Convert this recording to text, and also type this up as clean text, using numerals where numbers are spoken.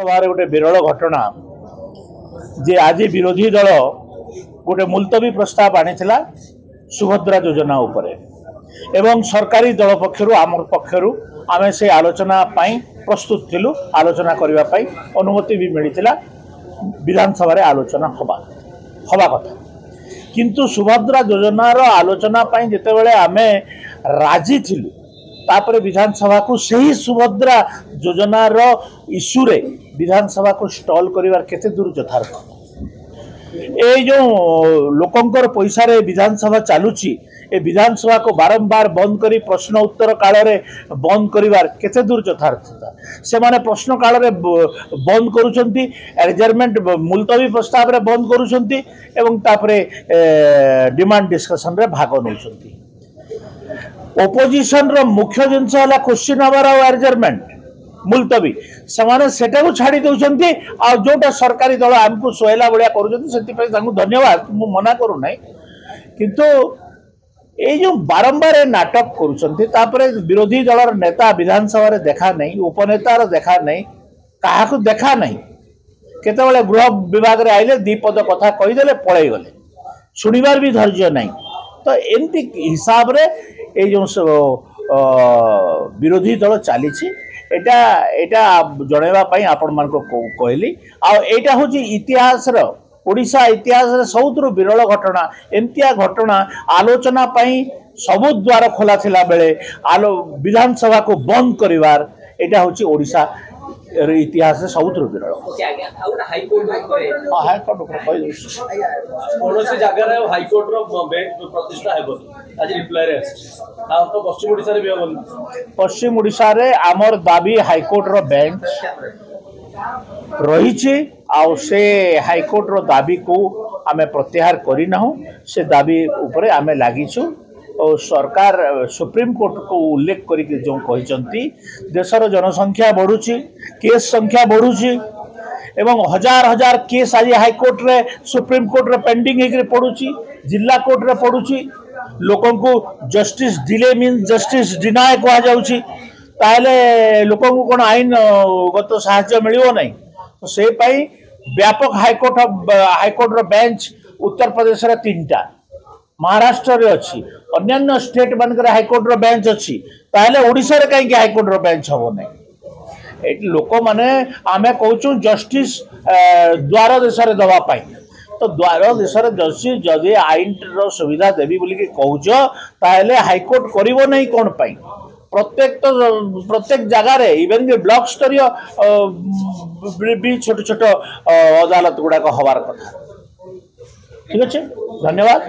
गोटे विरल घटना जे आज विरोधी दल गोटे मुलतवी प्रस्ताव आनीला सुभद्रा योजना उपरे एवं सरकारी दल पक्षर आम पक्षर आम से आलोचना प्रस्तुत थिलु आलोचना करने अनुमति भी मिलता विधानसभा रे आलोचना हवा कथा किंतु सुभद्रा योजनार आलोचना जिते बड़े आम राजी थिलु तापर विधानसभा को सही सुभद्रा योजनार इश्यू रे विधानसभा को स्टॉल करिवार केते दूर यथार्थ ए जो लोकंकर पैसा रे विधानसभा चालुची ए विधानसभा को बारंबार बंद करी प्रश्न उत्तर काल रे बंद करिवार केते दूर यथार्थता से माने प्रश्न काल रे बंद करूछंती एडजर्नमेंट मुलतवी प्रस्ताव रे बंद करूछंती एवं तापरे डिमांड डिस्कशन रे भाग नउछंती ओपोजिशन रो मुख्य जिनस हला क्वेश्चन आवर एडजर्नमेंट मुलतवी से सेटा को छाड़ी दउछंती आ जोटा सरकारी दल हमको सोयला बलिया करूछंती सेति पे तांको धन्यवाद मु मना करू नै किंतु ए जो बारंबार नाटक करूछंती तापरे विरोधी दलर नेता विधानसभा रे देखा नै उपनेता रो देखा नै काहा को देखा नै केते बेले गृह विभाग रे आइले दीपद कथा कहि देले पळै गले सुनिबार भी धैर्य नै तो एमती हिसाब रे ए जो विरोधी दल चली एटा एटा जनवा आपण मान को कहली आटा हूँ इतिहास ओडिशा इतिहास सबुठ विरल घटना एमतिया घटना आलोचना सबु द्वार खोला थिला बेले विधानसभा को बंद करिवार एटा हूँ ओडिशा इतिहास सबुठ विरल पश्चिम ओडिशा रे आमर दाबी हाईकोर्ट रो बेंच रही से हाईकोर्ट रो दाबी को आमे प्रत्याहार करना से दाबी उपरे आमे लागिछु और सरकार सुप्रीम कोर्ट को उल्लेख करके जो कहते देशर जनसंख्या बढ़ुची केस संख्या बढ़ुची एवं हजार हजार केस आज हाईकोर्ट रे सुप्रीम कोर्ट रे पेंडिंग होकर पड़ुची जिला कोर्ट रे पड़ुची लोकों को justice delay mean justice deny कहा जाउची ताले लोकों को कोन आईन गत साहाय्य मिलियो नहीं तो से पई व्यापक हाईकोर्ट रो बेंच उत्तर प्रदेश रे 3टा महाराष्ट्र रे अछि अन्य स्टेट मान हाईकोर्ट रो बेंच अछि ताले ओडिशा रे काई हाईकोर्ट रो बेंच हबो नहीं ए लोक माने आमे कहूछु जस्टिस द्वार देश रे दवा पाई तो द्वार देश रे जस्टिस जदि आईन रो सुविधा देबी बोली के कहूछ ताले हाईकोर्ट करिवो नहीं कोन पाई प्रत्येक जगह रे इवन के ब्लॉक स्तरीय भी छोट छोट अदालत गुडा हबार कथा ठीक अच्छे धन्यवाद।